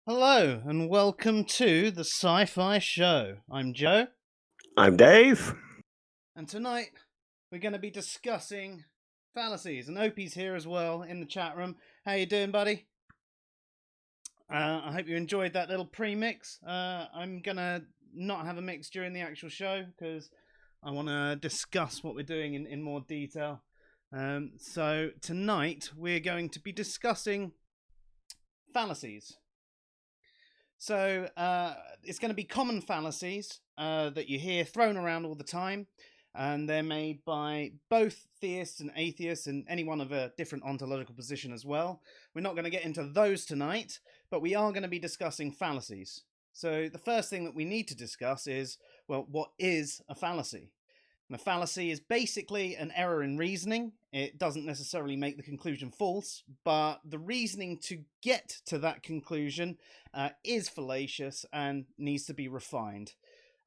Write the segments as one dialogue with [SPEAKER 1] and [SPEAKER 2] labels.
[SPEAKER 1] Hello and welcome to the SciPhi show. I'm Joe,
[SPEAKER 2] I'm Dave.
[SPEAKER 1] and tonight we're going to be discussing fallacies. And Opie's here as well in the chat room. How you doing, buddy? I hope you enjoyed that little pre-mix. I'm gonna not have a mix during the actual show because I want to discuss what we're doing in more detail. So tonight we're going to be discussing fallacies. So it's going to be common fallacies that you hear thrown around all the time, and they're made by both theists and atheists and anyone of a different ontological position as well. We're not going to get into those tonight, but we are going to be discussing fallacies. So the first thing that we need to discuss is, well, what is a fallacy? And a fallacy is basically an error in reasoning. It doesn't necessarily make the conclusion false, but the reasoning to get to that conclusion is fallacious and needs to be refined.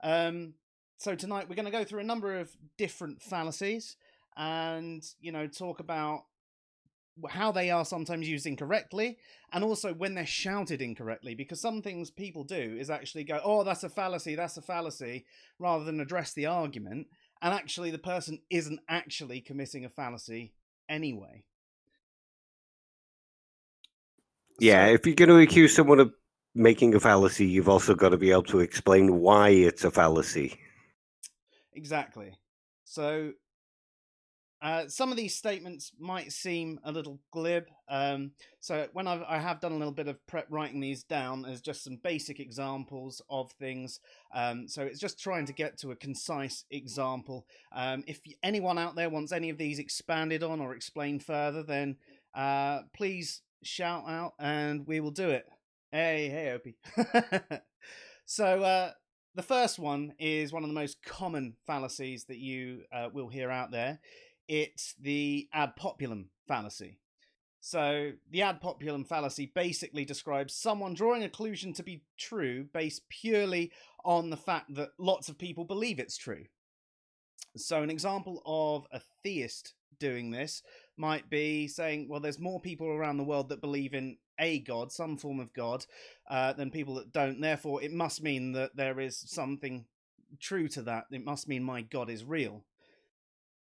[SPEAKER 1] So tonight we're going to go through a number of different fallacies and, talk about how they are sometimes used incorrectly and also when they're shouted incorrectly, because some things people do is actually go, oh, that's a fallacy, rather than address the argument, and actually the person isn't actually committing a fallacy anyway.
[SPEAKER 2] Yeah,
[SPEAKER 1] So
[SPEAKER 2] if you're going to accuse someone of making a fallacy, you've also got to be able to explain why it's a fallacy.
[SPEAKER 1] exactly. So some of these statements might seem a little glib. So when I have done a little bit of prep writing these down as just some basic examples of things. So it's just trying to get to a concise example. If anyone out there wants any of these expanded on or explained further, then please shout out and we will do it. Hey, Opie. So the first one is one of the most common fallacies that you will hear out there. It's the ad populum fallacy. So, the ad populum fallacy basically describes someone drawing a conclusion to be true based purely on the fact that lots of people believe it's true. So, an example of a theist doing this might be saying, well, there's more people around the world that believe in a god, some form of god, than people that don't. Therefore, it must mean that there is something true to that. It must mean my god is real.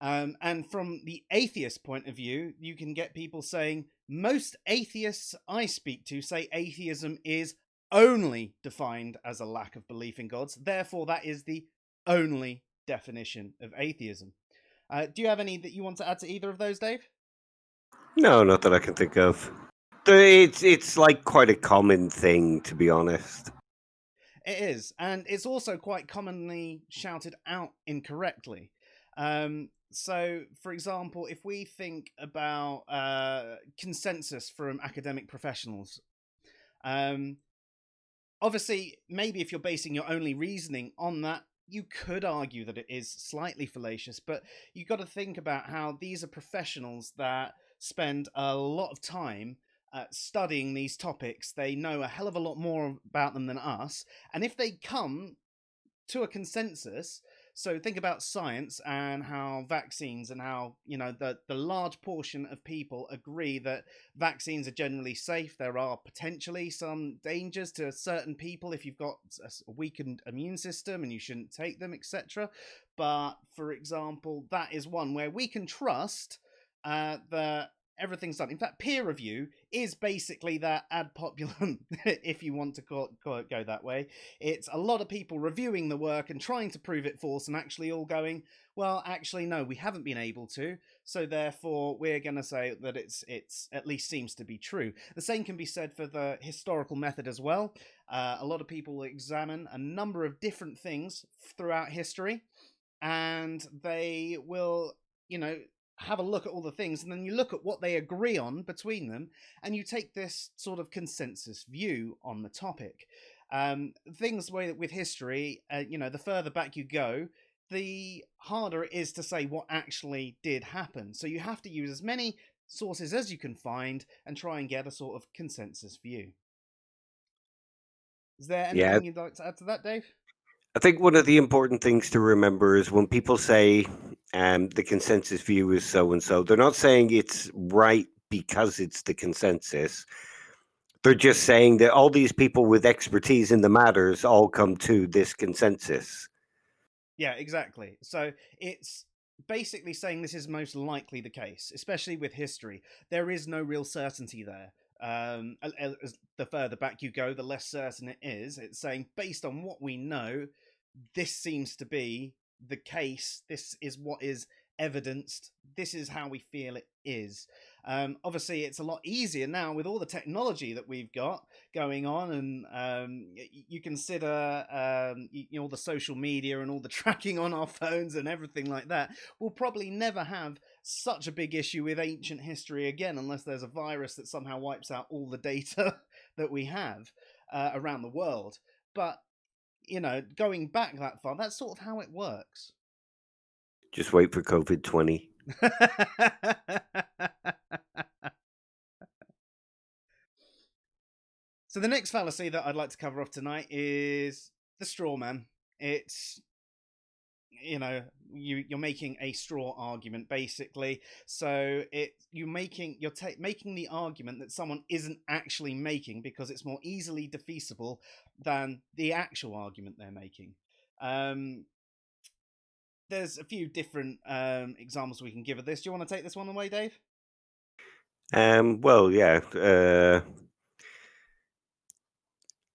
[SPEAKER 1] And from the atheist point of view, you can get people saying, most atheists I speak to say atheism is only defined as a lack of belief in gods. Therefore, that is the only definition of atheism. Do you have any that you want to add to either of those, Dave?
[SPEAKER 2] No, not that I can think of. It's like quite a common thing, to be honest.
[SPEAKER 1] It is, and it's also quite commonly shouted out incorrectly. So, for example, if we think about consensus from academic professionals, um, obviously, maybe if you're basing your only reasoning on that, you could argue that it is slightly fallacious, but you've got to think about how these are professionals that spend a lot of time studying these topics. They know a hell of a lot more about them than us. And if they come to a consensus, so think about science and how vaccines and how the large portion of people agree that vaccines are generally safe. There are potentially some dangers to certain people if you've got a weakened immune system and you shouldn't take them, etc. But for example, that is one where we can trust that everything's done. In fact, peer review is basically that ad populum, if you want to go that way. It's a lot of people reviewing the work and trying to prove it false, and actually all going, well, actually, no, we haven't been able to. So therefore, we're going to say that it's at least seems to be true. The same can be said for the historical method as well. A lot of people examine a number of different things throughout history, and they will, have a look at all the things, and then you look at what they agree on between them, and you take this sort of consensus view on the topic. Things with history, the further back you go, the harder it is to say what actually did happen. So you have to use as many sources as you can find and try and get a sort of consensus view. Is there
[SPEAKER 2] Yeah,
[SPEAKER 1] anything you'd like to add to that, Dave?
[SPEAKER 2] I think one of the important things to remember is when people say the consensus view is so and so, they're not saying it's right because it's the consensus. They're just saying that all these people with expertise in the matters all come to this consensus.
[SPEAKER 1] Yeah, exactly. So it's basically saying this is most likely the case, especially with history. There is no real certainty there. As the further back you go, the less certain it is. It's saying, based on what we know, this seems to be the case. This is what is evidenced. This is how we feel it is. Obviously, it's a lot easier now with all the technology that we've got going on, and you consider all the social media and all the tracking on our phones and everything like that. We'll probably never have such a big issue with ancient history again, unless there's a virus that somehow wipes out all the data that we have around the world. But going back that far, that's sort of how it works.
[SPEAKER 2] Just wait for COVID-20.
[SPEAKER 1] So the next fallacy that I'd like to cover off tonight is the straw man. It's you're making a straw argument basically. So you're making the argument that someone isn't actually making because it's more easily defeasible than the actual argument they're making. There's a few different examples we can give of this. Do you want to take this one away, Dave?
[SPEAKER 2] Well, yeah.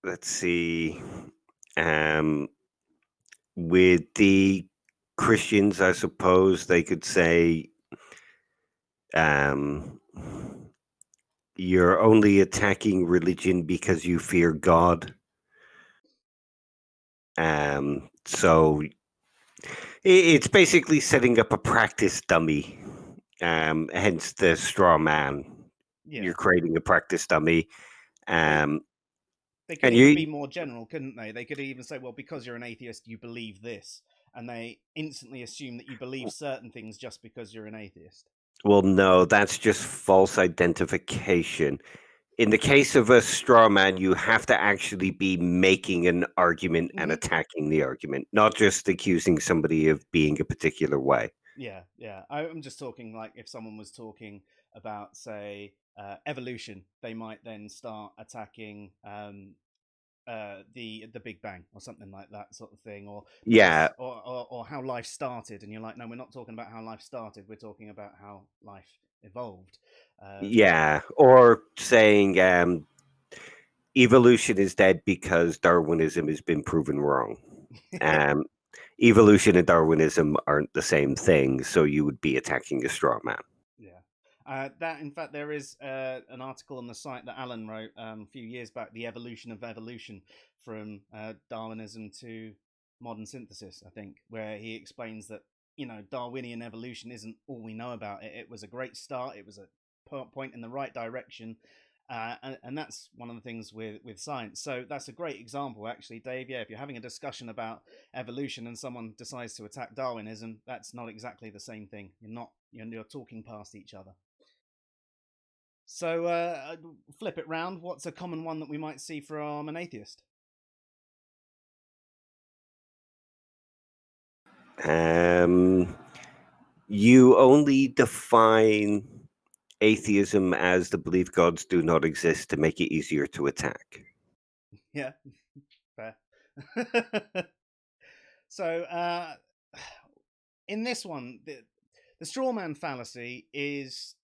[SPEAKER 2] Let's see. With the Christians, I suppose they could say, you're only attacking religion because you fear God. So it's basically setting up a practice dummy. Hence the straw man.
[SPEAKER 1] Yeah.
[SPEAKER 2] You're creating a practice dummy.
[SPEAKER 1] They could even be more general, couldn't they? They could even say, well, because you're an atheist, you believe this. And they instantly assume that you believe certain things just because you're an atheist.
[SPEAKER 2] Well, no, that's just false identification. In the case of a straw man, you have to actually be making an argument and attacking the argument, not just accusing somebody of being a particular way.
[SPEAKER 1] Yeah. I'm just talking like if someone was talking about, say, evolution, they might then start attacking the Big Bang or something like that sort of thing, or
[SPEAKER 2] Yeah,
[SPEAKER 1] or how life started, and you're like, no, we're not talking about how life started. We're talking about how life evolved.
[SPEAKER 2] yeah, or saying evolution is dead because Darwinism has been proven wrong. Um, Evolution and Darwinism aren't the same thing, so you would be attacking a straw man.
[SPEAKER 1] Yeah. That, in fact, there is an article on the site that Alan wrote a few years back, The Evolution of Evolution, from Darwinism to modern synthesis, I think, where he explains that, Darwinian evolution isn't all we know about it. It was a great start. It was a point in the right direction. And that's one of the things with science. So that's a great example, actually, Dave. Yeah, if you're having a discussion about evolution and someone decides to attack Darwinism, that's not exactly the same thing. You're talking past each other. So flip it round. What's a common one that we might see from an atheist?
[SPEAKER 2] You only define atheism as the belief gods do not exist to make it easier to attack.
[SPEAKER 1] Yeah, fair. So in this one, the straw man fallacy is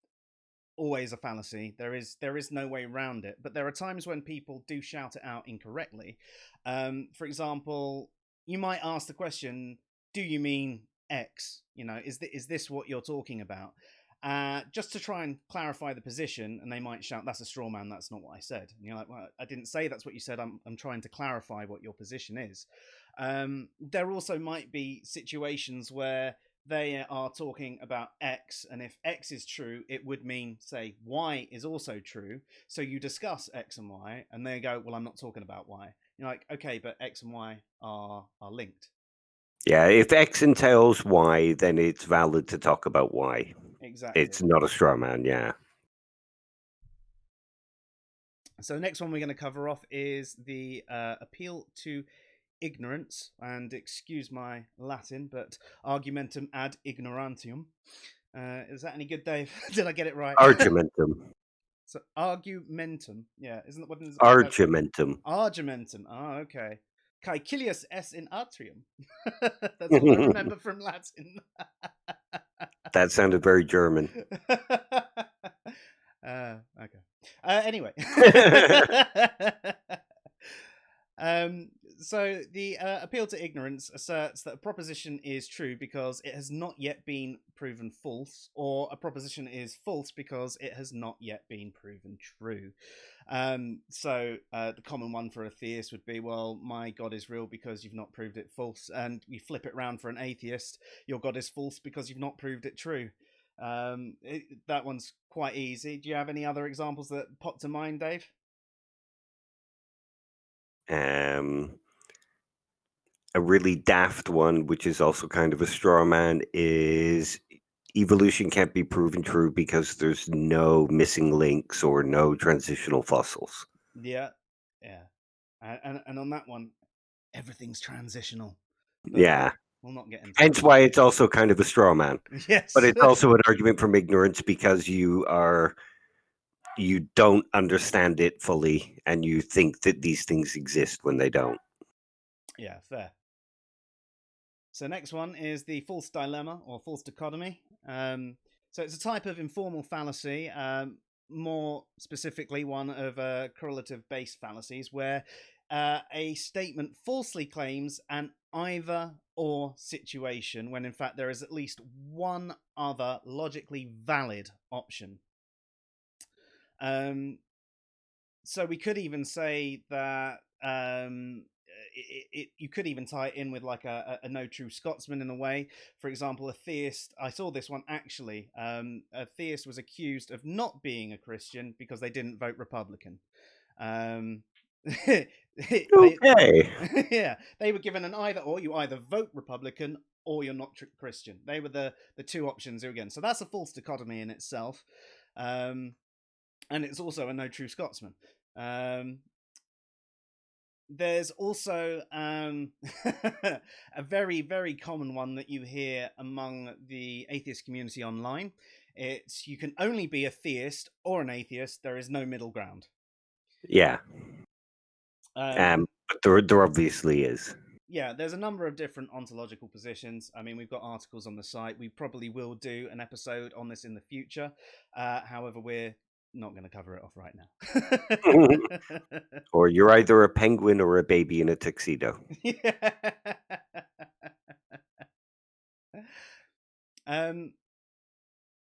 [SPEAKER 1] always a fallacy. There is no way around it. But there are times when people do shout it out incorrectly. For example, you might ask the question, "Do you mean X? Is this what you're talking about?" Just to try and clarify the position, and they might shout, "That's a straw man. That's not what I said." And you're like, "Well, I didn't say that's what you said. I'm trying to clarify what your position is." There also might be situations where they are talking about X, and if X is true, it would mean, say, Y is also true. So you discuss X and Y, and they go, "Well, I'm not talking about Y." You're like, "Okay, but X and Y are linked."
[SPEAKER 2] Yeah, if X entails Y, then it's valid to talk about Y.
[SPEAKER 1] Exactly.
[SPEAKER 2] It's not a straw man, yeah.
[SPEAKER 1] So the next one we're going to cover off is the appeal to ignorance, and excuse my Latin, but argumentum ad ignorantium. Is that any good, Dave? Did I get it right?
[SPEAKER 2] Argumentum.
[SPEAKER 1] So argumentum, yeah, isn't that what is?
[SPEAKER 2] Argumentum.
[SPEAKER 1] Argumentum. Oh, okay. Caecilius es in atrium. That's all I remember from Latin.
[SPEAKER 2] That sounded very German.
[SPEAKER 1] Okay. Anyway. So the appeal to ignorance asserts that a proposition is true because it has not yet been proven false, or a proposition is false because it has not yet been proven true. So the common one for a theist would be, well, my God is real because you've not proved it false. And you flip it around for an atheist, your God is false because you've not proved it true. That one's quite easy. Do you have any other examples that pop to mind, Dave?
[SPEAKER 2] A really daft one, which is also kind of a straw man, is evolution can't be proven true because there's no missing links or no transitional fossils.
[SPEAKER 1] Yeah. And on that one, everything's transitional. But
[SPEAKER 2] Yeah.
[SPEAKER 1] we'll not get into
[SPEAKER 2] Hence
[SPEAKER 1] that.
[SPEAKER 2] why it's also kind of a straw man.
[SPEAKER 1] Yes.
[SPEAKER 2] But it's also an argument from ignorance because you don't understand it fully and you think that these things exist when they don't.
[SPEAKER 1] Yeah, fair. So next one is the false dilemma or false dichotomy. So it's a type of informal fallacy, more specifically one of correlative-based fallacies, where a statement falsely claims an either-or situation when in fact there is at least one other logically valid option. So we could even say that you could even tie it in with like a no true Scotsman in a way. For example, a theist, I saw this one actually. A theist was accused of not being a Christian because they didn't vote Republican.
[SPEAKER 2] Okay.
[SPEAKER 1] Yeah, they were given an either or. You either vote Republican or you're not Christian. They were the two options again. So that's a false dichotomy in itself. And it's also a no true Scotsman. There's also a very, very common one that you hear among the atheist community online. It's you can only be a theist or an atheist. There is no middle ground.
[SPEAKER 2] Yeah. But there obviously is.
[SPEAKER 1] Yeah, there's a number of different ontological positions. I mean, we've got articles on the site. We probably will do an episode on this in the future. However, we're not going to cover it off right now.
[SPEAKER 2] Or you're either a penguin or a baby in a tuxedo.
[SPEAKER 1] Yeah.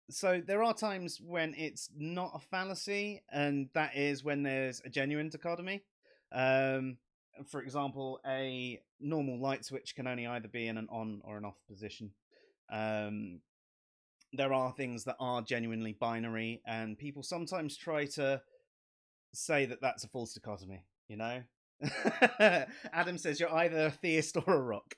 [SPEAKER 1] So there are times when it's not a fallacy, and that is when there's a genuine dichotomy. For example, a normal light switch can only either be in an on or an off position. There are things that are genuinely binary, and people sometimes try to say that that's a false dichotomy, you know? Adam says you're either a theist or a rock.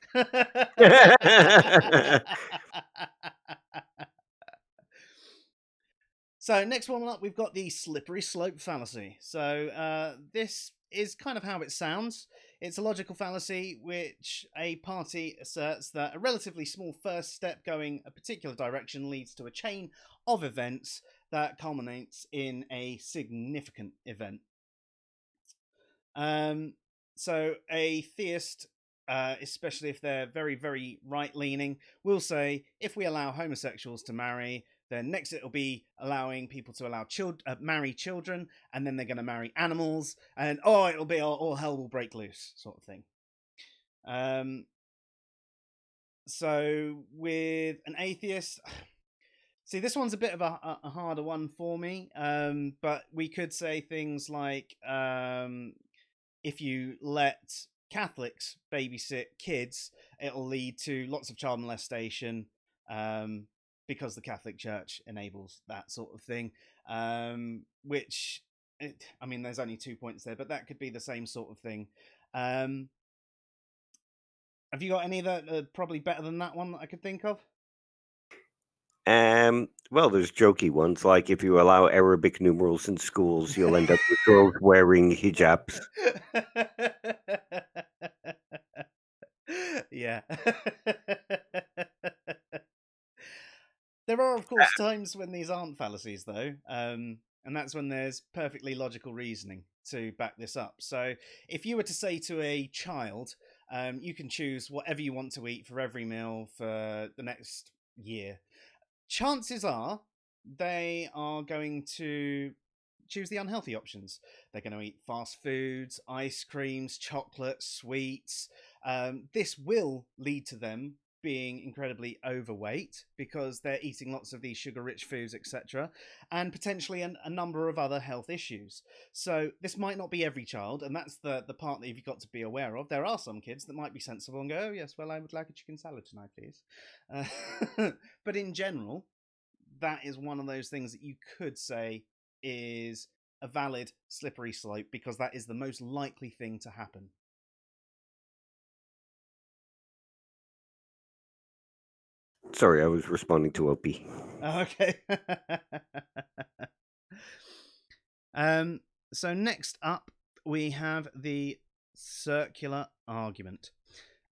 [SPEAKER 1] So next one up, we've got the slippery slope fallacy. So this is kind of how it sounds. It's a logical fallacy which a party asserts that a relatively small first step going a particular direction leads to a chain of events that culminates in a significant event. So a theist, especially if they're very, very right-leaning, will say, if we allow homosexuals to marry, then next it'll be allowing people to marry children, and then they're going to marry animals, and it'll be all hell will break loose, sort of thing. So with an atheist, see, this one's a bit of a harder one for me, but we could say things like, if you let Catholics babysit kids, it'll lead to lots of child molestation, because the Catholic Church enables that sort of thing. Which, I mean, there's only 2 points there, but that could be the same sort of thing. Have you got any that are probably better than that one that I could think of?
[SPEAKER 2] Well, there's jokey ones, like if you allow Arabic numerals in schools, you'll end up with girls wearing hijabs.
[SPEAKER 1] Yeah. There are, of course, times when these aren't fallacies, though. And that's when there's perfectly logical reasoning to back this up. So if you were to say to a child, you can choose whatever you want to eat for every meal for the next year, chances are they are going to choose the unhealthy options. They're going to eat fast foods, ice creams, chocolate, sweets. This will lead to them being incredibly overweight because they're eating lots of these sugar rich foods, etc., and potentially a number of other health issues. So, this might not be every child, and that's the part that you've got to be aware of. There are some kids that might be sensible and go, oh, yes, well, I would like a chicken salad tonight, please. But in general, that is one of those things that you could say is a valid slippery slope because that is the most likely thing to happen.
[SPEAKER 2] Sorry, I was responding to Opie.
[SPEAKER 1] Okay. So next up, we have the circular argument.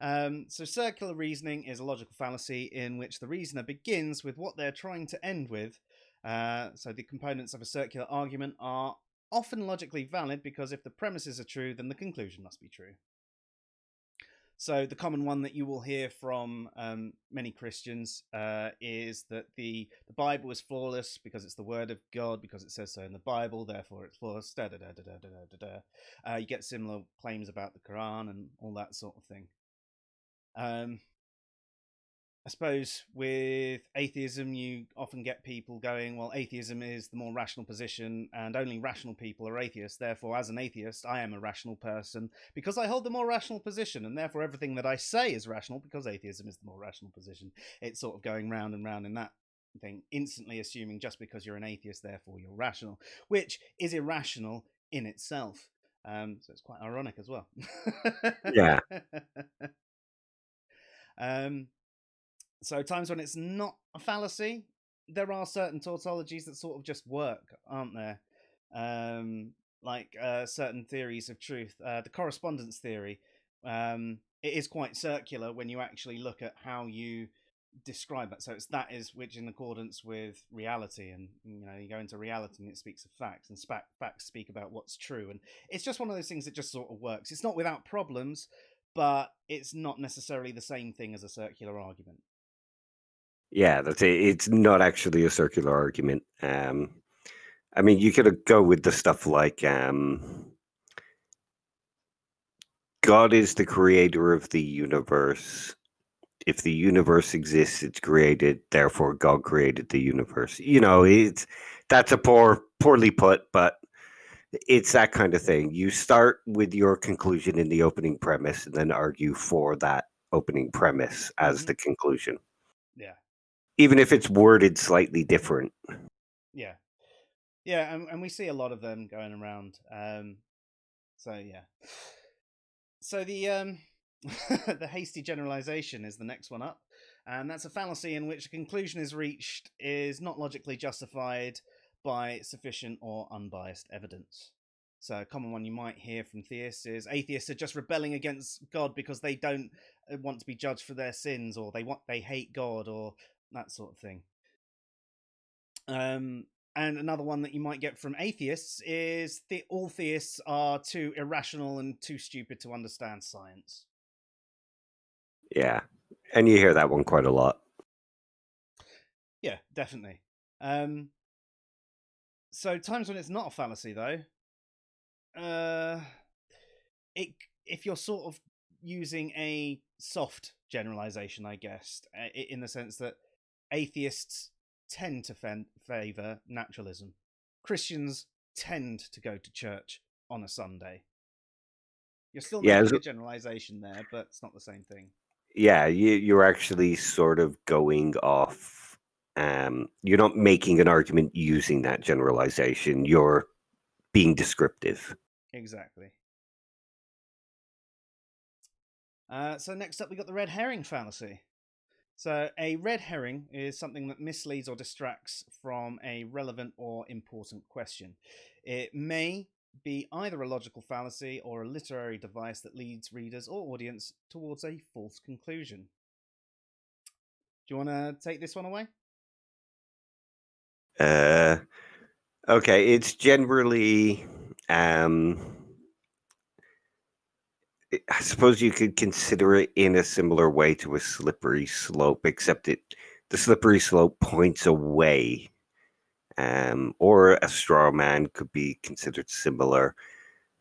[SPEAKER 1] So circular reasoning is a logical fallacy in which the reasoner begins with what they're trying to end with. So the components of a circular argument are often logically valid because if the premises are true, then the conclusion must be true. So the common one that you will hear from many Christians is that the Bible is flawless because it's the word of God, because it says so in the Bible, therefore it's flawless. You get similar claims about the Quran and all that sort of thing. I suppose with atheism, you often get people going, well, atheism is the more rational position, and only rational people are atheists. Therefore, as an atheist, I am a rational person because I hold the more rational position, and therefore everything that I say is rational because atheism is the more rational position. It's sort of going round and round in that thing, instantly assuming just because you're an atheist, therefore you're rational, which is irrational in itself. So it's quite ironic as well.
[SPEAKER 2] Yeah.
[SPEAKER 1] So times when it's not a fallacy, there are certain tautologies that sort of just work, aren't there? Like certain theories of truth. The correspondence theory, it is quite circular when you actually look at how you describe it. So it's that is which in accordance with reality, and you go into reality and it speaks of facts, and facts speak about what's true, and it's just one of those things that just sort of works. It's not without problems, but it's not necessarily the same thing as a circular argument.
[SPEAKER 2] Yeah, that's it. It's not actually a circular argument. I mean, you could go with the stuff like God is the creator of the universe. If the universe exists, it's created. Therefore, God created the universe. That's a poorly put, but it's that kind of thing. You start with your conclusion in the opening premise, and then argue for that opening premise as the conclusion.
[SPEAKER 1] Yeah.
[SPEAKER 2] Even if it's worded slightly different.
[SPEAKER 1] Yeah. Yeah, and we see a lot of them going around. So yeah. So the the hasty generalization is the next one up, and that's a fallacy in which a conclusion is reached is not logically justified by sufficient or unbiased evidence. So a common one you might hear from theists is atheists are just rebelling against God because they don't want to be judged for their sins, or they hate God, or that sort of thing. And another one that you might get from atheists is all theists are too irrational and too stupid to understand science.
[SPEAKER 2] Yeah. And you hear that one quite a lot.
[SPEAKER 1] Yeah, definitely. So times when it's not a fallacy, though, if you're sort of using a soft generalization, I guess, in the sense that atheists tend to favor naturalism, Christians tend to go to church on a Sunday. You're still making a generalization there, but it's not the same thing.
[SPEAKER 2] Yeah, you're actually sort of going off. You're not making an argument using that generalization. You're being descriptive.
[SPEAKER 1] Exactly. So next up, we got the red herring fallacy. So a red herring is something that misleads or distracts from a relevant or important question. It may be either a logical fallacy or a literary device that leads readers or audience towards a false conclusion. Do you want to take this one away?
[SPEAKER 2] Okay, it's generally, I suppose you could consider it in a similar way to a slippery slope, except the slippery slope points away. Or a straw man could be considered similar.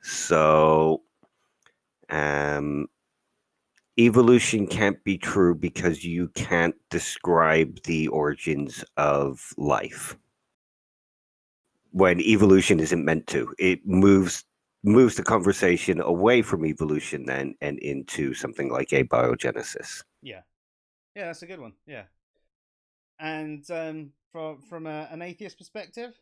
[SPEAKER 2] So, um, evolution can't be true because you can't describe the origins of life. When evolution isn't meant to, it moves the conversation away from evolution then and into something like abiogenesis.
[SPEAKER 1] Yeah, yeah, that's a good one. Yeah, and from an atheist perspective,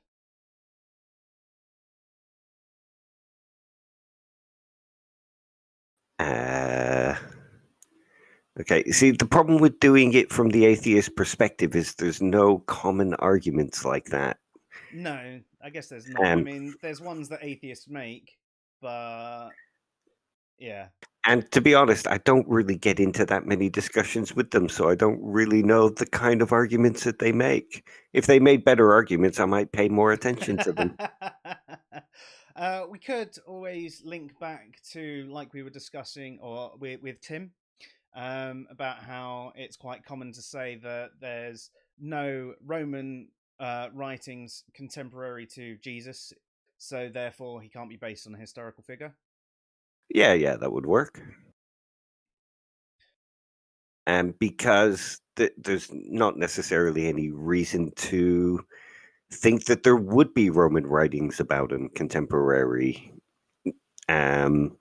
[SPEAKER 2] Uh, okay. See, the problem with doing it from the atheist perspective is there's no common arguments like that.
[SPEAKER 1] no, I guess there's not. I
[SPEAKER 2] Um,
[SPEAKER 1] mean, there's ones that atheists make, but yeah.
[SPEAKER 2] and to be honest, I don't really get into that many discussions with them, so I don't really know the kind of arguments that they make. If they made better arguments, I might pay more attention to them.
[SPEAKER 1] We could always link back to, like we were discussing, or with Tim, about how it's quite common to say that there's no Roman writings contemporary to Jesus, so therefore he can't be based on a historical figure.
[SPEAKER 2] Yeah, that would work. And because there's not necessarily any reason to think that there would be Roman writings about him contemporary. Um,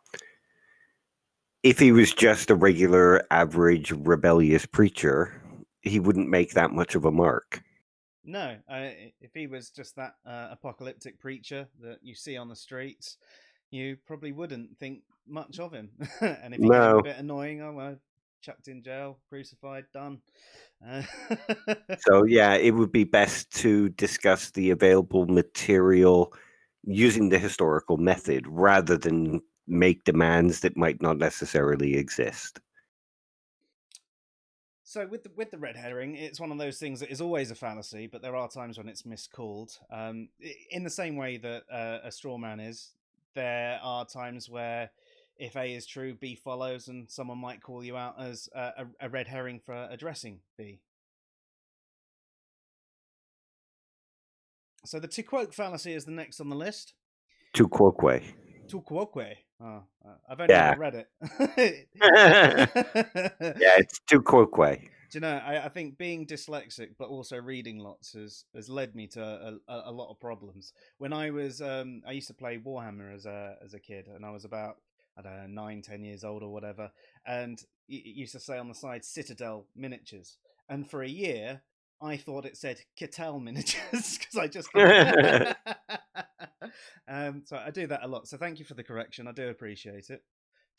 [SPEAKER 2] if he was just a regular, average, rebellious preacher, he wouldn't make that much of a mark.
[SPEAKER 1] No, if he was just that apocalyptic preacher that you see on the streets, you probably wouldn't think much of him. And if he came a
[SPEAKER 2] No.
[SPEAKER 1] bit annoying, oh well, chucked in jail, crucified, done. Uh,
[SPEAKER 2] So, yeah, it would be best to discuss the available material using the historical method rather than make demands that might not necessarily exist.
[SPEAKER 1] So with the red herring, it's one of those things that is always a fallacy, but there are times when it's miscalled. In the same way that a straw man is, there are times where if A is true, B follows, and someone might call you out as a red herring for addressing B. So the to quoque fallacy is the next on the list.
[SPEAKER 2] To quoque.
[SPEAKER 1] To quoque. Oh, I've only
[SPEAKER 2] Yeah.
[SPEAKER 1] ever read
[SPEAKER 2] Yeah,
[SPEAKER 1] it.
[SPEAKER 2] it's to quoque.
[SPEAKER 1] Do you know? I think being dyslexic, but also reading lots, has led me to a lot of problems. When I used to play Warhammer as a kid, and I was about, I don't know, 9, 10 years old or whatever, and it used to say on the side Citadel miniatures, and for a year I thought it said Kittel miniatures because I just couldn't. So I do that a lot. So thank you for the correction. I do appreciate it.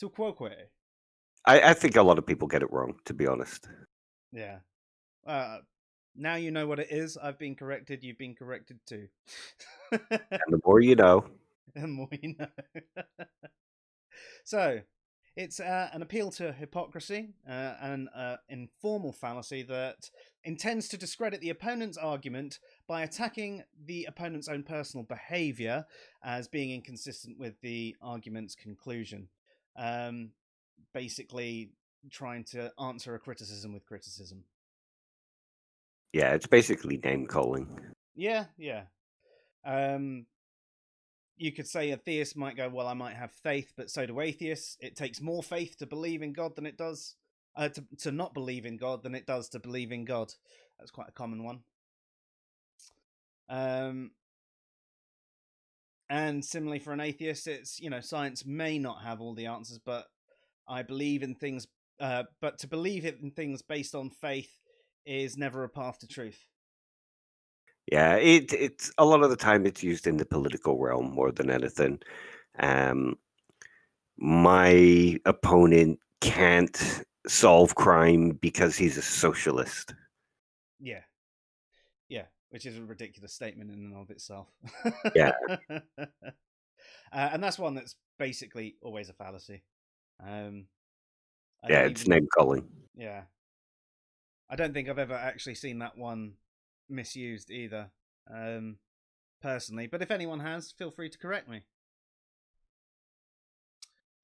[SPEAKER 1] To quoque.
[SPEAKER 2] I think a lot of people get it wrong, to be honest.
[SPEAKER 1] Yeah. Now you know what it is. I've been corrected. You've been corrected too.
[SPEAKER 2] And the more you know.
[SPEAKER 1] The more you know. So, it's an appeal to hypocrisy, an informal fallacy that intends to discredit the opponent's argument by attacking the opponent's own personal behavior as being inconsistent with the argument's conclusion. Um, Basically, trying to answer a criticism with criticism.
[SPEAKER 2] Yeah, it's basically name calling.
[SPEAKER 1] Yeah, yeah. Um, you could say a theist might go, well, I might have faith, but so do atheists. It takes more faith to believe in God than it does to not believe in God than it does to believe in God. That's quite a common one. Um, and similarly for an atheist, it's, science may not have all the answers, but I believe in things. But to believe in things based on faith is never a path to truth.
[SPEAKER 2] Yeah, it's a lot of the time it's used in the political realm more than anything. Um, my opponent can't solve crime because he's a socialist.
[SPEAKER 1] Yeah, yeah, which is a ridiculous statement in and of itself.
[SPEAKER 2] Yeah,
[SPEAKER 1] And that's one that's basically always a fallacy. I
[SPEAKER 2] yeah,
[SPEAKER 1] don't
[SPEAKER 2] it's
[SPEAKER 1] even,
[SPEAKER 2] name calling.
[SPEAKER 1] yeah, I don't think I've ever actually seen that one misused either. Um, personally, but if anyone has, feel free to correct me.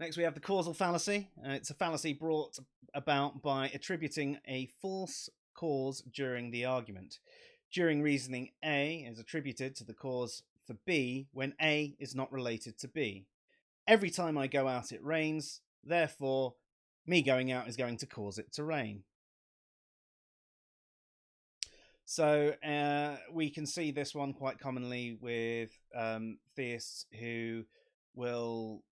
[SPEAKER 1] Next, we have the causal fallacy. It's a fallacy brought about by attributing a false cause during the argument. During reasoning, A is attributed to the cause for B when A is not related to B. Every time I go out, it rains. Therefore, me going out is going to cause it to rain. So we can see this one quite commonly with theists who will,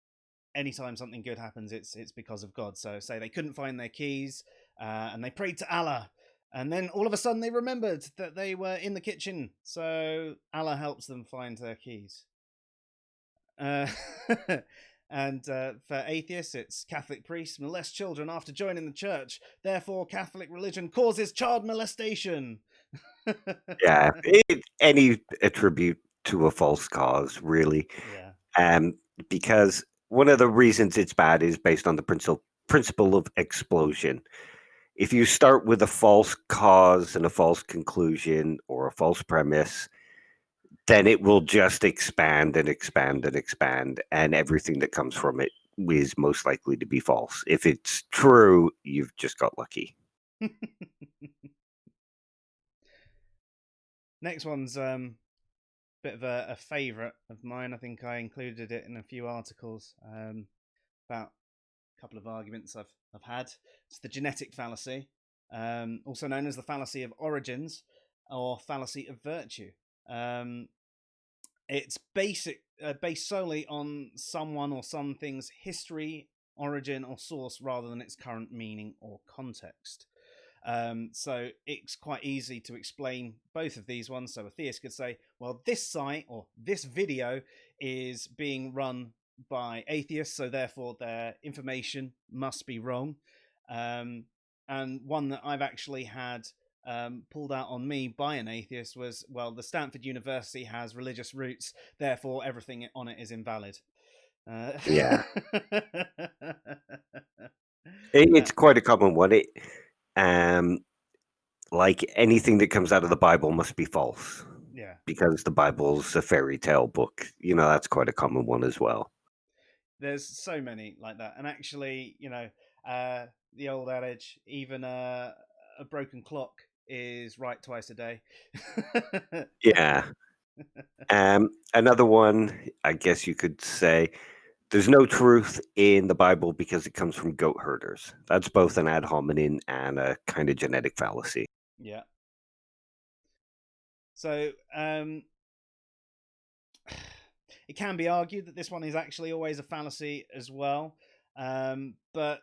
[SPEAKER 1] anytime something good happens, it's because of God. So say they couldn't find their keys and they prayed to Allah, and then all of a sudden they remembered that they were in the kitchen, so Allah helps them find their keys. And for atheists, it's Catholic priests molest children after joining the church. Therefore, Catholic religion causes child molestation.
[SPEAKER 2] Yeah, any attribute to a false cause, really.
[SPEAKER 1] Yeah.
[SPEAKER 2] Because one of the reasons it's bad is based on the principle of explosion. If you start with a false cause and a false conclusion or a false premise, then it will just expand and expand and expand, and everything that comes from it is most likely to be false. If it's true, you've just got lucky.
[SPEAKER 1] Next one's bit of a favourite of mine. I think I included it in a few articles about a couple of arguments I've had. It's the genetic fallacy, also known as the fallacy of origins or fallacy of virtue. It's based solely on someone or something's history, origin, or source rather than its current meaning or context. So it's quite easy to explain both of these ones. So a theist could say, well, this site or this video is being run by atheists, so therefore their information must be wrong. And one that I've actually had pulled out on me by an atheist was, well, the Stanford University has religious roots, therefore everything on it is invalid.
[SPEAKER 2] Yeah. It's quite a common one. Like anything that comes out of the Bible must be false.
[SPEAKER 1] Yeah.
[SPEAKER 2] Because the Bible's a fairy tale book. That's quite a common one as well.
[SPEAKER 1] There's so many like that. And actually, the old adage, even a broken clock is right twice a day.
[SPEAKER 2] Yeah. Another one, I guess you could say, there's no truth in the Bible because it comes from goat herders. That's both an ad hominem and a kind of genetic fallacy.
[SPEAKER 1] Yeah. So it can be argued that this one is actually always a fallacy as well. But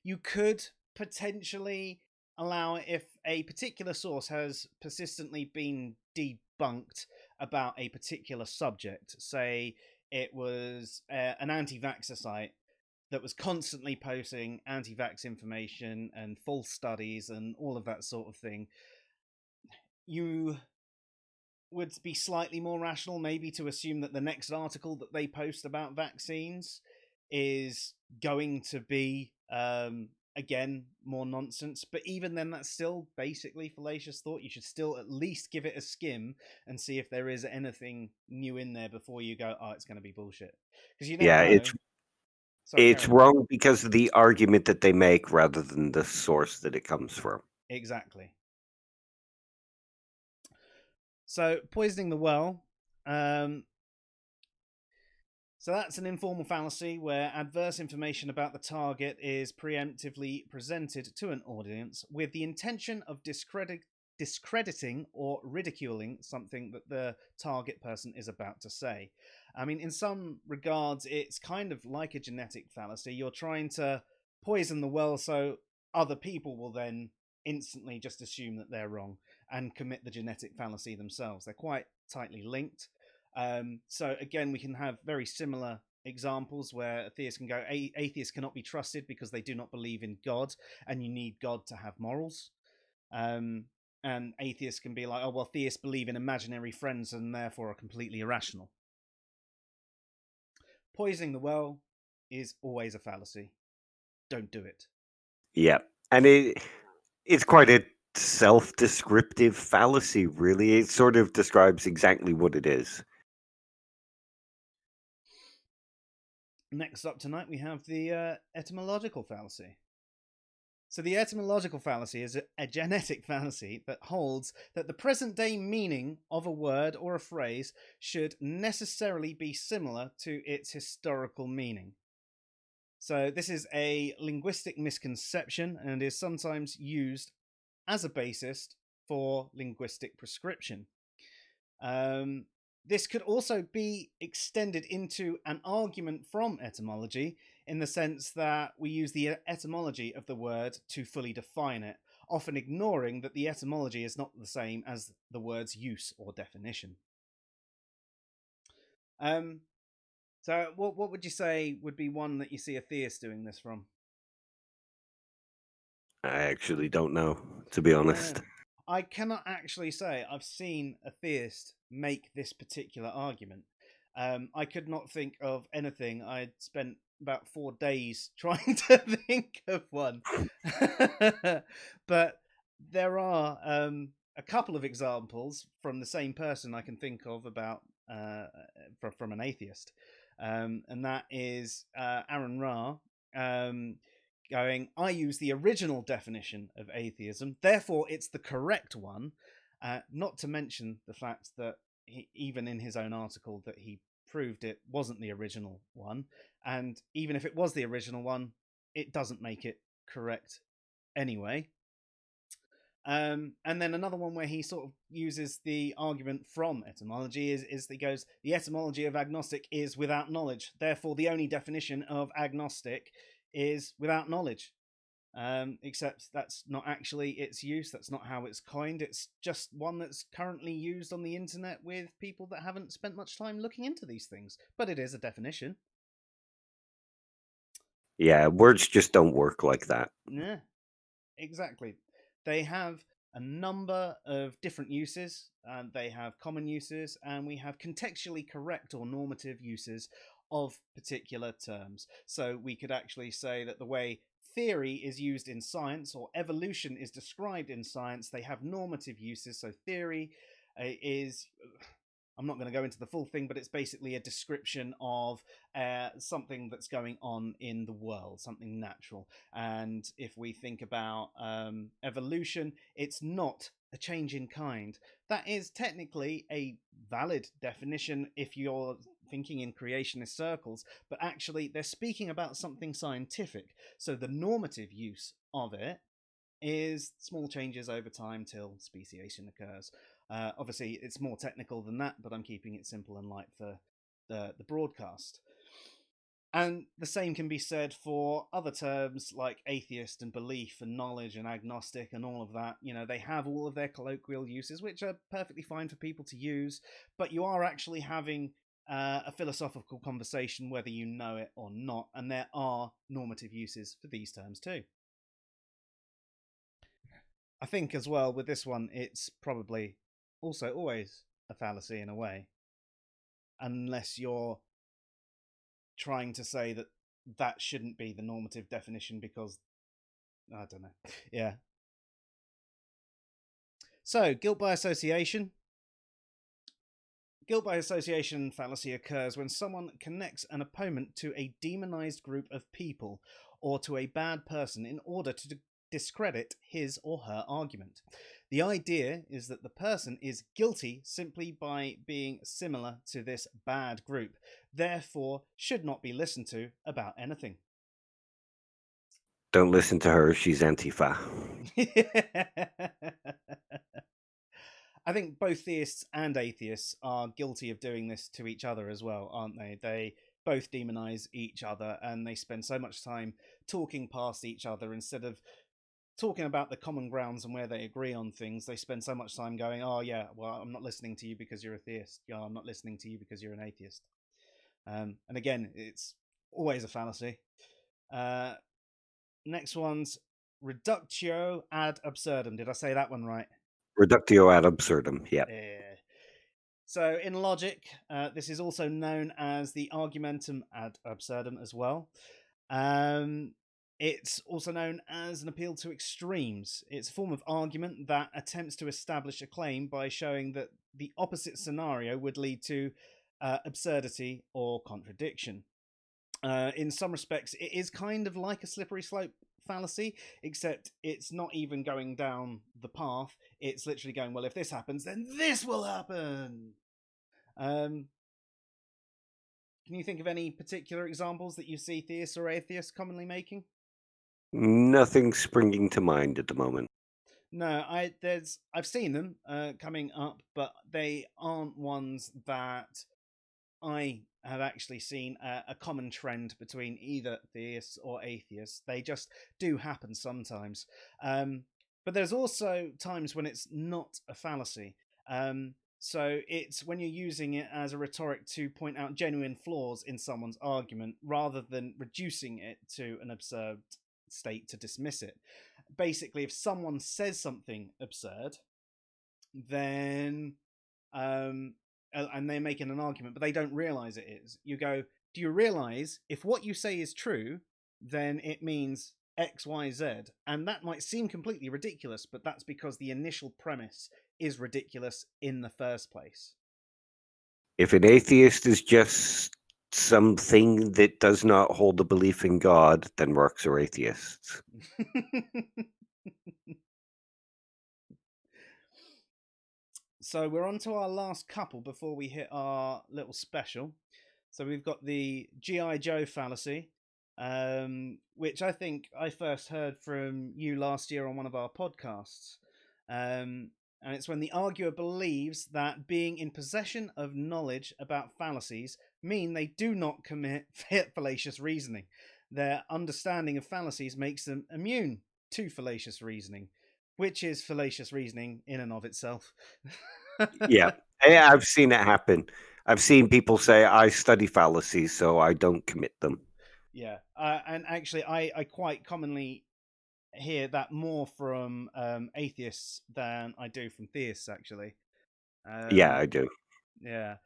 [SPEAKER 1] you could potentially allow it if a particular source has persistently been debunked about a particular subject. Say it was an anti-vaxxer site that was constantly posting anti-vax information and false studies and all of that sort of thing. You would be slightly more rational maybe to assume that the next article that they post about vaccines is going to be again more nonsense, but even then that's still basically fallacious thought. You should still at least give it a skim and see if there is anything new in there before you go, oh, it's going to be bullshit, because you never know.
[SPEAKER 2] It's wrong because of the argument that they make rather than the source that it comes from.
[SPEAKER 1] Exactly. So poisoning the well. So that's an informal fallacy where adverse information about the target is preemptively presented to an audience with the intention of discrediting or ridiculing something that the target person is about to say. I mean, in some regards, it's kind of like a genetic fallacy. You're trying to poison the well so other people will then instantly just assume that they're wrong and commit the genetic fallacy themselves. They're quite tightly linked. So again, we can have very similar examples where a theist can go, atheists cannot be trusted because they do not believe in God, and you need God to have morals. And atheists can be like, oh, well, theists believe in imaginary friends and therefore are completely irrational. Poisoning the well is always a fallacy. Don't do it.
[SPEAKER 2] Yeah. And it's quite a self-descriptive fallacy, really. It sort of describes exactly what it is.
[SPEAKER 1] Next up tonight, we have the etymological fallacy. So the etymological fallacy is a genetic fallacy that holds that the present day meaning of a word or a phrase should necessarily be similar to its historical meaning. So this is a linguistic misconception and is sometimes used as a basis for linguistic prescription. This could also be extended into an argument from etymology in the sense that we use the etymology of the word to fully define it, often ignoring that the etymology is not the same as the word's use or definition. So what would you say would be one that you see a theist doing this from?
[SPEAKER 2] I actually don't know, to be honest.
[SPEAKER 1] I cannot actually say I've seen a theist make this particular argument. I could not think of anything. I'd spent about 4 days trying to think of one. But there are a couple of examples from the same person I can think of about from an atheist. And that is Aaron Ra. Going, I use the original definition of atheism, therefore it's the correct one. Not to mention the fact that even in his own article that he proved it wasn't the original one, and even if it was the original one, it doesn't make it correct anyway. And then another one where he sort of uses the argument from etymology is he goes, the etymology of agnostic is without knowledge, therefore the only definition of agnostic is without knowledge. Except that's not actually its use, that's not how it's coined, it's just one that's currently used on the internet with people that haven't spent much time looking into these things, but it is a definition.
[SPEAKER 2] Yeah, words just don't work like that.
[SPEAKER 1] Yeah, exactly. They have a number of different uses, and they have common uses, and we have contextually correct or normative uses of particular terms. So we could actually say that the way theory is used in science or evolution is described in science, they have normative uses. So theory is, I'm not going to go into the full thing, but it's basically a description of something that's going on in the world, something natural. And if we think about evolution, it's not a change in kind. That is technically a valid definition if you're thinking in creationist circles, but actually they're speaking about something scientific. So the normative use of it is small changes over time till speciation occurs. Obviously, it's more technical than that, but I'm keeping it simple and light for the broadcast. And the same can be said for other terms like atheist and belief and knowledge and agnostic and all of that. You know, they have all of their colloquial uses, which are perfectly fine for people to use, but you are actually having a philosophical conversation whether you know it or not, and there are normative uses for these terms too. I think as well with this one, it's probably also always a fallacy in a way, unless you're trying to say that that shouldn't be the normative definition because I don't know. Yeah. So, guilt by association. Guilt by association fallacy occurs when someone connects an opponent to a demonized group of people or to a bad person in order to discredit his or her argument. The idea is that the person is guilty simply by being similar to this bad group, therefore should not be listened to about anything.
[SPEAKER 2] Don't listen to her, she's Antifa.
[SPEAKER 1] I think both theists and atheists are guilty of doing this to each other as well, aren't they? They both demonize each other and they spend so much time talking past each other instead of talking about the common grounds and where they agree on things. They spend so much time going, oh yeah, well, I'm not listening to you because you're a theist. Yeah, I'm not listening to you because you're an atheist. And again, it's always a fallacy. Next one's reductio ad absurdum. Did I say that one right?
[SPEAKER 2] Reductio ad absurdum, yeah.
[SPEAKER 1] Yeah. So in logic, this is also known as the argumentum ad absurdum as well. It's also known as an appeal to extremes. It's a form of argument that attempts to establish a claim by showing that the opposite scenario would lead to absurdity or contradiction. In some respects, it is kind of like a slippery slope fallacy, except it's not even going down the path. It's literally going, well, if this happens, then this will happen. Um, can you think of any particular examples that you see theists or atheists commonly making?
[SPEAKER 2] Nothing springing to mind at the moment.
[SPEAKER 1] No, I've seen them coming up, but they aren't ones that I have actually seen a common trend between either theists or atheists. They just do happen sometimes. But there's also times when it's not a fallacy. So it's when you're using it as a rhetoric to point out genuine flaws in someone's argument rather than reducing it to an absurd state to dismiss it. Basically, if someone says something absurd, then and they're making an argument, but they don't realize it is. You go, do you realize if what you say is true, then it means X, Y, Z? And that might seem completely ridiculous, but that's because the initial premise is ridiculous in the first place.
[SPEAKER 2] If an atheist is just something that does not hold a belief in God, then rocks are atheists.
[SPEAKER 1] So we're on to our last couple before we hit our little special. So we've got the G.I. Joe fallacy, which I think I first heard from you last year on one of our podcasts. And it's when the arguer believes that being in possession of knowledge about fallacies mean they do not commit fallacious reasoning. Their understanding of fallacies makes them immune to fallacious reasoning, which is fallacious reasoning in and of itself.
[SPEAKER 2] Yeah, I've seen it happen. I've seen people say, I study fallacies, so I don't commit them.
[SPEAKER 1] Yeah, and actually, I quite commonly hear that more from atheists than I do from theists. Actually,
[SPEAKER 2] Yeah, I do.
[SPEAKER 1] yeah.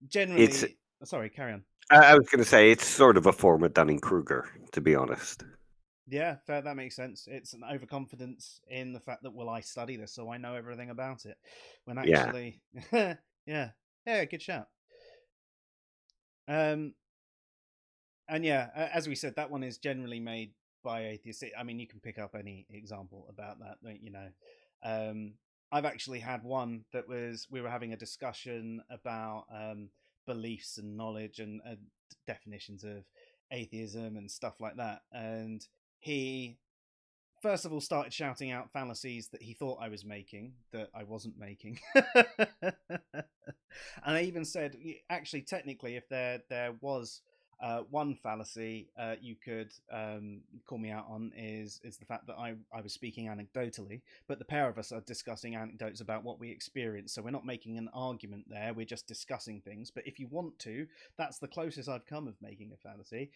[SPEAKER 2] It's.
[SPEAKER 1] Generally, sorry, carry on.
[SPEAKER 2] I was going to say it's sort of a form of Dunning-Kruger, to be honest.
[SPEAKER 1] Yeah, fair, that makes sense. It's an overconfidence in the fact that, well, I study this, so I know everything about it. When
[SPEAKER 2] Yeah.
[SPEAKER 1] actually, yeah, good shout. Um, and yeah, as we said, that one is generally made by atheists. I mean, you can pick up any example about that, you know. I've actually had one that was, we were having a discussion about beliefs and knowledge and definitions of atheism and stuff like that, and he first of all started shouting out fallacies that he thought I was making that I wasn't making. And I even said, actually, technically, if there was one fallacy you could call me out on is the fact that I was speaking anecdotally, but the pair of us are discussing anecdotes about what we experienced. So we're not making an argument there, we're just discussing things. But if you want to, that's the closest I've come of making a fallacy.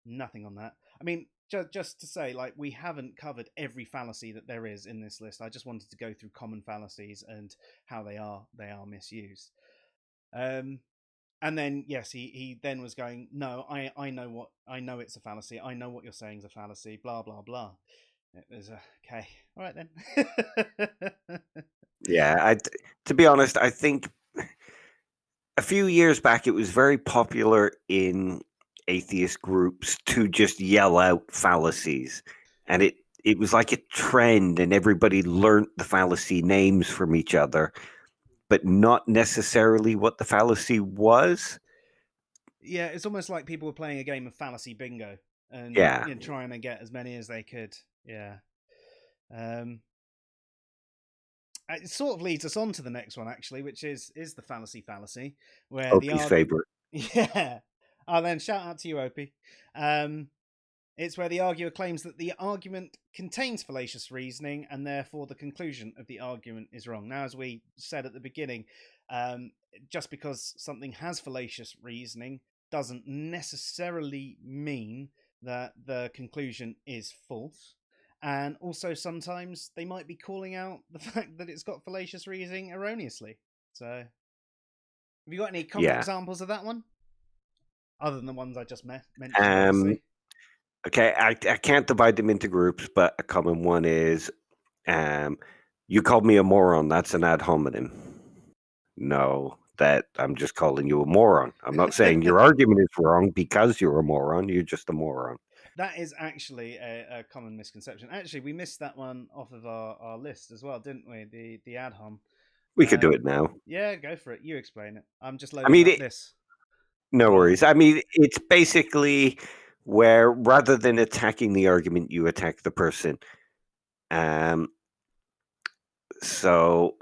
[SPEAKER 1] Nothing on that. I mean, just to say, like, we haven't covered every fallacy that there is in this list. I just wanted to go through common fallacies and how they are misused. And then yes, he then was going, no, I know what, I know it's a fallacy. I know what you're saying is a fallacy. Blah blah blah. It was okay. All right then.
[SPEAKER 2] Yeah, to be honest, I think a few years back it was very popular in atheist groups to just yell out fallacies, and it was like a trend, and everybody learnt the fallacy names from each other, but not necessarily what the fallacy was.
[SPEAKER 1] Yeah, it's almost like people were playing a game of fallacy bingo and,
[SPEAKER 2] Yeah,
[SPEAKER 1] you know, trying to get as many as they could. Yeah. Um, it sort of leads us on to the next one, actually, which is the fallacy, where the
[SPEAKER 2] Opie's favorite.
[SPEAKER 1] yeah. Oh, then shout out to you, Opie. Um, it's where the arguer claims that the argument contains fallacious reasoning and therefore the conclusion of the argument is wrong. Now, as we said at the beginning, just because something has fallacious reasoning doesn't necessarily mean that the conclusion is false. And also, sometimes they might be calling out the fact that it's got fallacious reasoning erroneously. So, have you got any concrete
[SPEAKER 2] Yeah.
[SPEAKER 1] examples of that one? Other than the ones I just mentioned,
[SPEAKER 2] Um,
[SPEAKER 1] obviously.
[SPEAKER 2] Okay, I can't divide them into groups, but a common one is you called me a moron. That's an ad hominem. No, that I'm just calling you a moron. I'm not saying your argument is wrong because you're a moron. You're just a moron.
[SPEAKER 1] That is actually a common misconception. Actually, we missed that one off of our list as well, didn't we? The ad hom.
[SPEAKER 2] We could do it now.
[SPEAKER 1] Yeah, go for it. You explain it. I'm just
[SPEAKER 2] I
[SPEAKER 1] loading
[SPEAKER 2] mean,
[SPEAKER 1] up this.
[SPEAKER 2] no worries. I mean, it's basically where rather than attacking the argument, you attack the person. So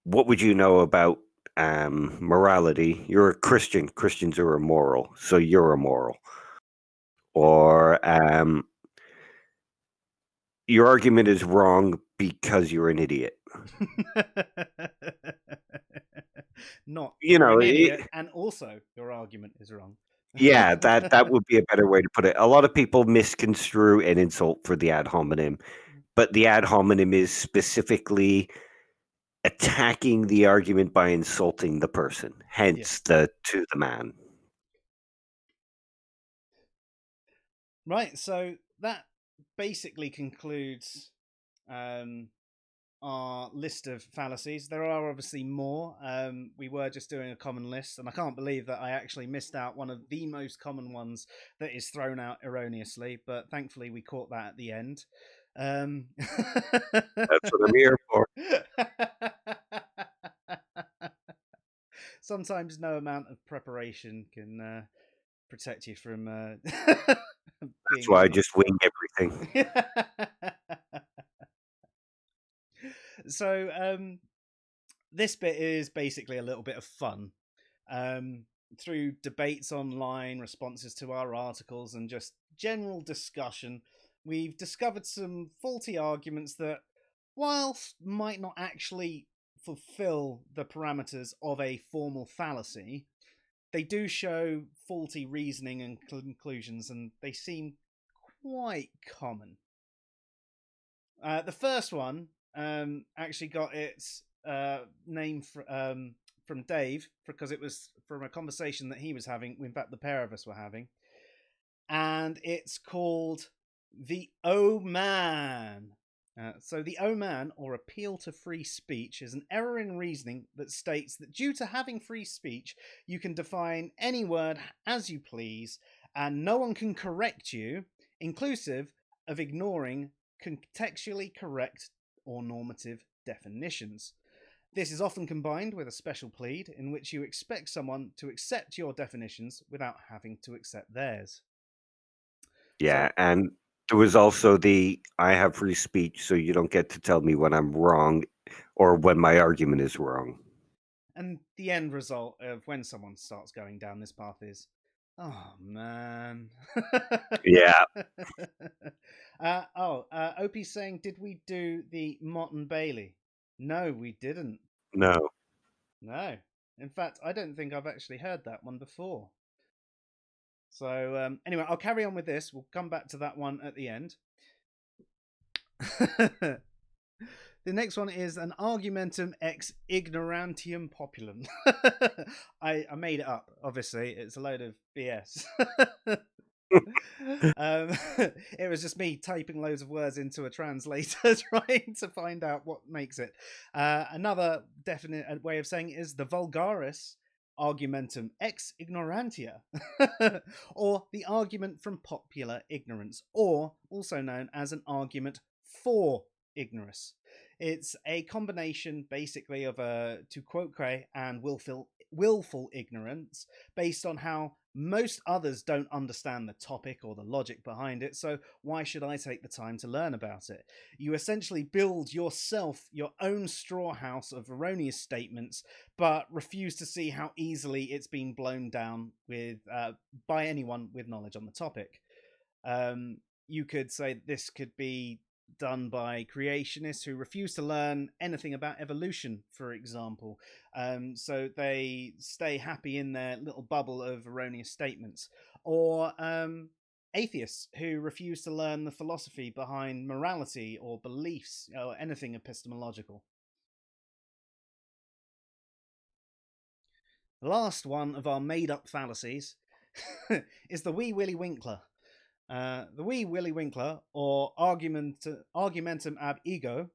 [SPEAKER 2] what would you know about morality? You're a Christian. Christians are immoral, so you're immoral. Or your argument is wrong because you're an idiot.
[SPEAKER 1] Not
[SPEAKER 2] You
[SPEAKER 1] you're
[SPEAKER 2] know,
[SPEAKER 1] an idiot, and also your argument is wrong.
[SPEAKER 2] yeah, that would be a better way to put it. A lot of people misconstrue an insult for the ad hominem, but the ad hominem is specifically attacking the argument by insulting the person, hence the to the man.
[SPEAKER 1] Right, so that basically concludes our list of fallacies. There are obviously more. We were just doing a common list, and I can't believe that I actually missed out one of the most common ones that is thrown out erroneously, but thankfully we caught that at the end.
[SPEAKER 2] That's what I'm here for.
[SPEAKER 1] Sometimes no amount of preparation can protect you from
[SPEAKER 2] That's why I just wing everything.
[SPEAKER 1] So this bit is basically a little bit of fun. Through debates online, responses to our articles, and just general discussion, we've discovered some faulty arguments that, whilst might not actually fulfill the parameters of a formal fallacy, they do show faulty reasoning and conclusions, and they seem quite common. The first one actually got its name from Dave because it was from a conversation that he was having. In fact, the pair of us were having, and it's called the "Oh Man." So the "Oh Man" or appeal to free speech is an error in reasoning that states that due to having free speech, you can define any word as you please, and no one can correct you, inclusive of ignoring contextually correct or normative definitions. This is often combined with a special plead in which you expect someone to accept your definitions without having to accept theirs.
[SPEAKER 2] Yeah,
[SPEAKER 1] So,
[SPEAKER 2] and there was also the I have free speech, so you don't get to tell me when I'm wrong or when my argument is wrong.
[SPEAKER 1] and the end result of when someone starts going down this path is, oh man.
[SPEAKER 2] Yeah,
[SPEAKER 1] OP's saying, did we do the Mott and Bailey? No, we didn't.
[SPEAKER 2] no.
[SPEAKER 1] No. In fact, I don't think I've actually heard that one before. So, anyway, I'll carry on with this. We'll come back to that one at the end. The next one is an argumentum ex ignorantium populum. I made it up, obviously. It's a load of BS. It was just me typing loads of words into a translator trying to find out what makes it. Another definite way of saying it is the vulgaris argumentum ex ignorantia, or the argument from popular ignorance, or also known as an argument for ignorance. It's a combination, basically, of to quote Cray and willful ignorance based on how most others don't understand the topic or the logic behind it, so why should I take the time to learn about it? You essentially build yourself your own straw house of erroneous statements, but refuse to see how easily it's been blown down with by anyone with knowledge on the topic. You could say this could be done by creationists who refuse to learn anything about evolution, for example. So they stay happy in their little bubble of erroneous statements. Or atheists who refuse to learn the philosophy behind morality or beliefs or anything epistemological. The last one of our made up fallacies is the Wee Willie Winkler. The wee Willy Winkler, or argumentum ab ego,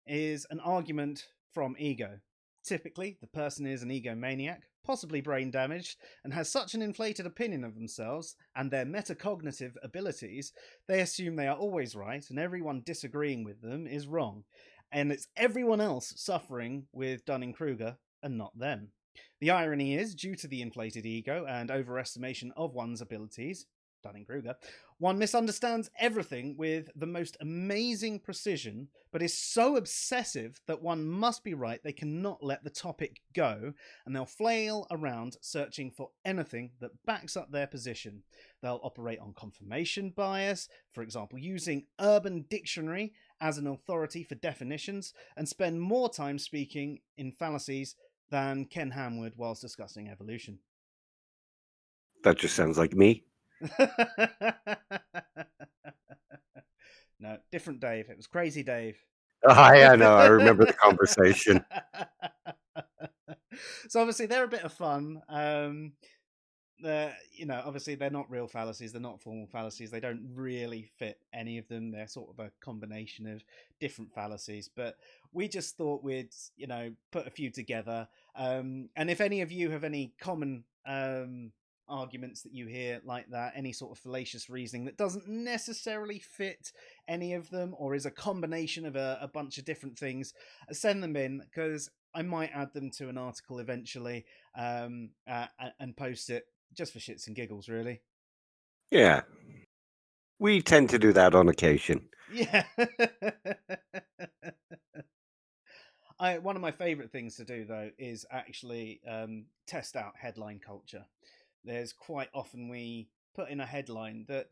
[SPEAKER 1] is an argument from ego. Typically, the person is an egomaniac, possibly brain damaged, and has such an inflated opinion of themselves and their metacognitive abilities, they assume they are always right and everyone disagreeing with them is wrong. And it's everyone else suffering with Dunning Kruger and not them. The irony is, due to the inflated ego and overestimation of one's abilities, Dunning Kruger, one misunderstands everything with the most amazing precision, but is so obsessive that one must be right they cannot let the topic go, and they'll flail around searching for anything that backs up their position. They'll operate on confirmation bias, for example, using Urban Dictionary as an authority for definitions, and spend more time speaking in fallacies than Ken Hamwood whilst discussing evolution.
[SPEAKER 2] That just sounds like me.
[SPEAKER 1] No, different Dave. It was crazy Dave.
[SPEAKER 2] I know. I remember the conversation.
[SPEAKER 1] So obviously they're a bit of fun. Obviously they're not real fallacies. They're not formal fallacies. They don't really fit any of them. They're sort of a combination of different fallacies. But we just thought we'd, put a few together. And if any of you have any common arguments that you hear like that, any sort of fallacious reasoning that doesn't necessarily fit any of them or is a combination of a bunch of different things, send them in, because I might add them to an article eventually, and post it just for shits and giggles, really.
[SPEAKER 2] Yeah. We tend to do that on occasion.
[SPEAKER 1] Yeah. One of my favorite things to do, though, is actually test out headline culture. There's quite often we put in a headline that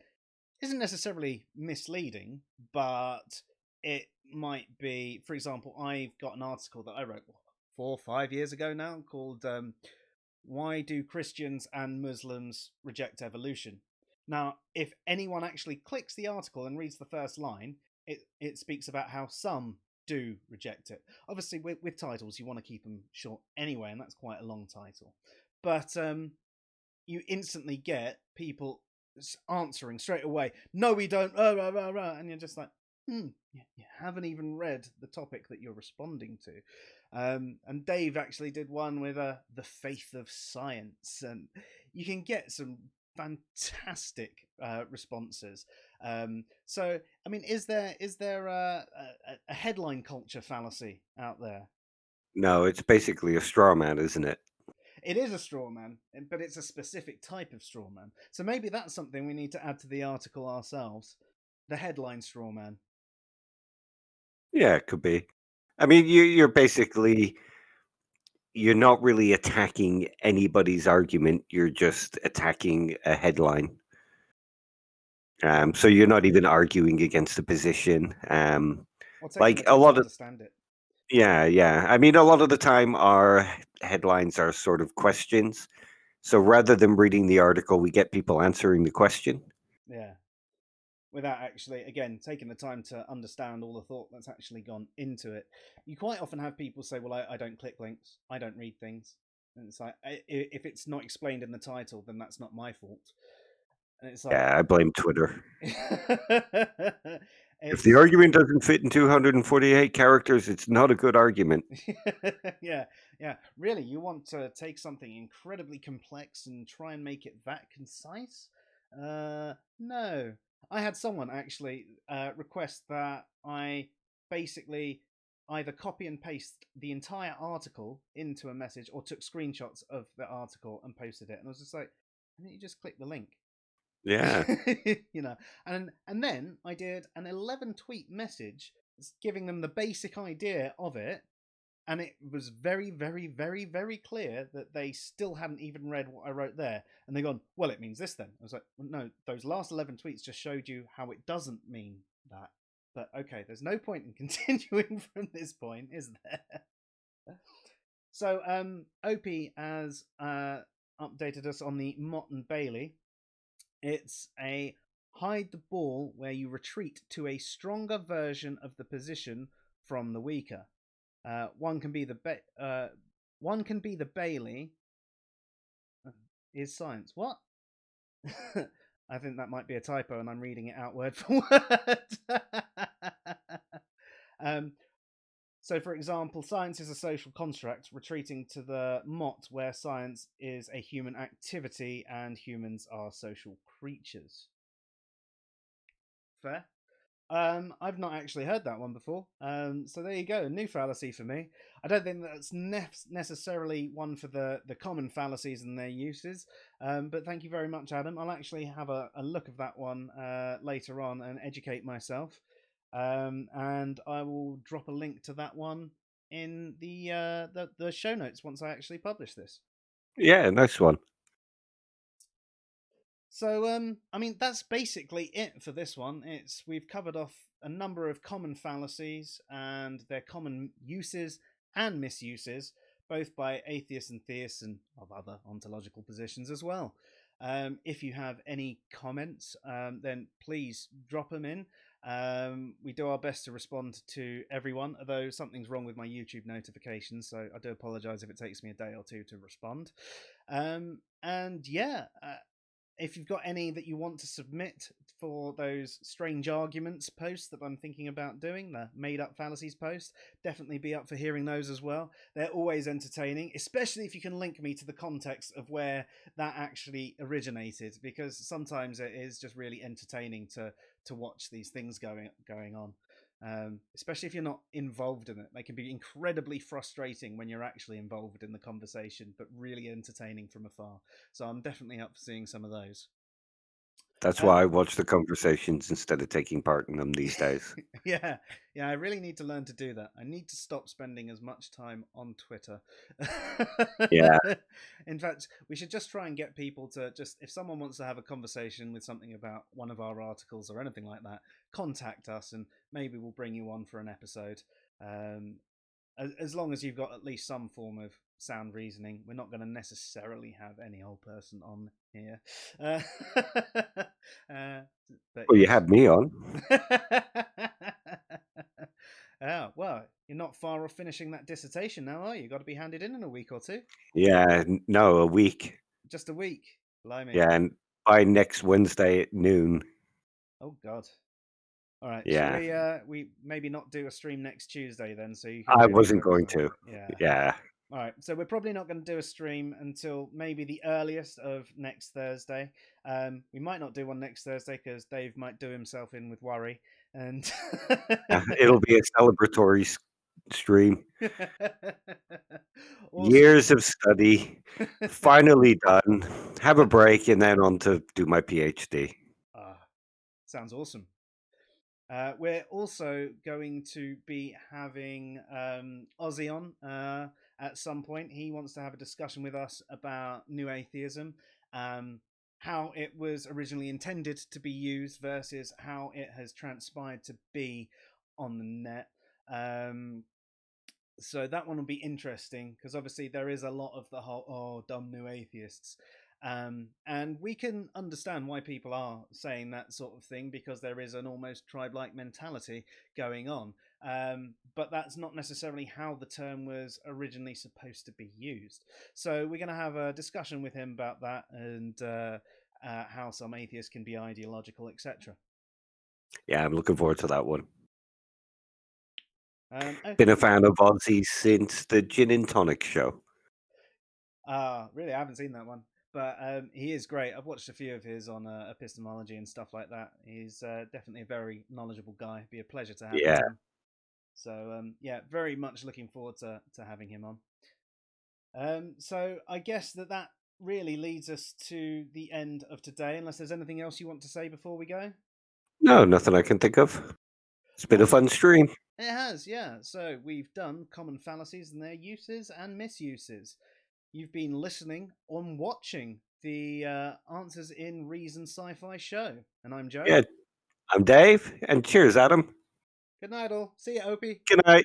[SPEAKER 1] isn't necessarily misleading, but it might be, for example, I've got an article that I wrote 4 or 5 years ago now called Why Do Christians and Muslims Reject Evolution? Now, if anyone actually clicks the article and reads the first line, it speaks about how some do reject it. Obviously, with titles, you want to keep them short anyway, and that's quite a long title. But you instantly get people answering straight away, no, we don't, and you're just like, you haven't even read the topic that you're responding to. And Dave actually did one with the faith of science, and you can get some fantastic responses. So, I mean, is there a headline culture fallacy out there?
[SPEAKER 2] No, it's basically a straw man, isn't it?
[SPEAKER 1] It is a straw man, but it's a specific type of straw man. So maybe that's something we need to add to the article ourselves. The headline straw man.
[SPEAKER 2] Yeah, it could be. I mean, you're basically, you're not really attacking anybody's argument. You're just attacking a headline. So you're not even arguing against the position.
[SPEAKER 1] Or taking the
[SPEAKER 2] Like a
[SPEAKER 1] time to
[SPEAKER 2] lot of,
[SPEAKER 1] understand it.
[SPEAKER 2] yeah. I mean, a lot of the time our headlines are sort of questions. So rather than reading the article, we get people answering the question.
[SPEAKER 1] Yeah. Without actually, again, taking the time to understand all the thought that's actually gone into it. You quite often have people say, well, I don't click links. I don't read things. And it's like, if it's not explained in the title, then that's not my fault. And it's like,
[SPEAKER 2] Yeah, I blame Twitter. If the
[SPEAKER 1] it's
[SPEAKER 2] argument doesn't fit in 248 characters, it's not a good argument.
[SPEAKER 1] yeah, really, you want to take something incredibly complex and try and make it that concise? No. I had someone actually request that I basically either copy and paste the entire article into a message or took screenshots of the article and posted it, and I was just like, why don't you just click the link?
[SPEAKER 2] Yeah.
[SPEAKER 1] And then I did an 11 tweet message giving them the basic idea of it, and it was very, very, very, very clear that they still hadn't even read what I wrote there. And they gone, well, it means this then. I was like, well, no, those last 11 tweets just showed you how it doesn't mean that. But okay, there's no point in continuing from this point, is there? So OP has updated us on the Mott and Bailey. It's a hide the ball where you retreat to a stronger version of the position from the weaker. One can be the Bailey. Is science what? I think that might be a typo, and I'm reading it out word for word. um, so, for example, science is a social construct, retreating to the mot where science is a human activity and humans are social creatures. Fair? I've not actually heard that one before. So there you go, a new fallacy for me. I don't think that's necessarily one for the common fallacies and their uses. But thank you very much, Adam. I'll actually have a look of that one later on and educate myself. And I will drop a link to that one in the show notes once I actually publish this.
[SPEAKER 2] Yeah, nice one.
[SPEAKER 1] So, I mean, that's basically it for this one. We've covered off a number of common fallacies and their common uses and misuses, both by atheists and theists and of other ontological positions as well. If you have any comments, then please drop them in. We do our best to respond to everyone, although something's wrong with my YouTube notifications, so I do apologize if it takes me a day or two to respond. And yeah, if you've got any that you want to submit for those strange arguments posts that I'm thinking about doing, the made up fallacies post, definitely be up for hearing those as well. They're always entertaining, especially if you can link me to the context of where that actually originated, because sometimes it is just really entertaining to watch these things going on. Especially if you're not involved in it. They can be incredibly frustrating when you're actually involved in the conversation, but really entertaining from afar. So I'm definitely up for seeing some of those.
[SPEAKER 2] That's why I watch the conversations instead of taking part in them these days.
[SPEAKER 1] yeah, I really need to learn to do that. I need to stop spending as much time on Twitter.
[SPEAKER 2] Yeah,
[SPEAKER 1] In fact, we should just try and get people to just, if someone wants to have a conversation with something about one of our articles or anything like that, contact us and maybe we'll bring you on for an episode. As long as you've got at least some form of sound reasoning. We're not going to necessarily have any old person on here. But
[SPEAKER 2] well, you
[SPEAKER 1] yes.
[SPEAKER 2] had me on.
[SPEAKER 1] Well, you're not far off finishing that dissertation now, are you? Got to be handed in a week or two.
[SPEAKER 2] Yeah, no, a week.
[SPEAKER 1] Just a week. Blimey.
[SPEAKER 2] Yeah, and by next Wednesday at noon.
[SPEAKER 1] Oh God. All right.
[SPEAKER 2] Yeah.
[SPEAKER 1] Shall we maybe not do a stream next Tuesday then, so you can
[SPEAKER 2] I
[SPEAKER 1] really
[SPEAKER 2] wasn't
[SPEAKER 1] focus
[SPEAKER 2] going
[SPEAKER 1] on
[SPEAKER 2] to.
[SPEAKER 1] it? Yeah.
[SPEAKER 2] Yeah.
[SPEAKER 1] All right, so we're probably not going to do a stream until maybe the earliest of next Thursday. We might not do one next Thursday because Dave might do himself in with worry, and
[SPEAKER 2] It'll be a celebratory stream.
[SPEAKER 1] awesome.
[SPEAKER 2] Years of study, finally done. Have a break and then on to do my PhD.
[SPEAKER 1] Sounds awesome. We're also going to be having Ozzy on at some point. He wants to have a discussion with us about new atheism, how it was originally intended to be used versus how it has transpired to be on the net. So that one will be interesting because obviously there is a lot of the whole dumb new atheists. And we can understand why people are saying that sort of thing because there is an almost tribe-like mentality going on. But that's not necessarily how the term was originally supposed to be used. So we're going to have a discussion with him about that and how some atheists can be ideological, etc.
[SPEAKER 2] Yeah, I'm looking forward to that one.
[SPEAKER 1] Okay.
[SPEAKER 2] Been a fan of Ozzy since the Gin and Tonic show.
[SPEAKER 1] Really, I haven't seen that one. But he is great. I've watched a few of his on epistemology and stuff like that. He's definitely a very knowledgeable guy. It'd be a pleasure to have him on. So yeah, very much looking forward to having him on. So I guess that really leads us to the end of today. Unless there's anything else you want to say before we go.
[SPEAKER 2] No, nothing I can think of. It's been a fun stream.
[SPEAKER 1] It has, yeah. So we've done common fallacies and their uses and misuses. You've been listening and watching the Answers in Reason Sci-Fi show. And I'm Joe.
[SPEAKER 2] Yeah, I'm Dave, and cheers, Adam.
[SPEAKER 1] Good night, all. See you, Opie.
[SPEAKER 2] Good night.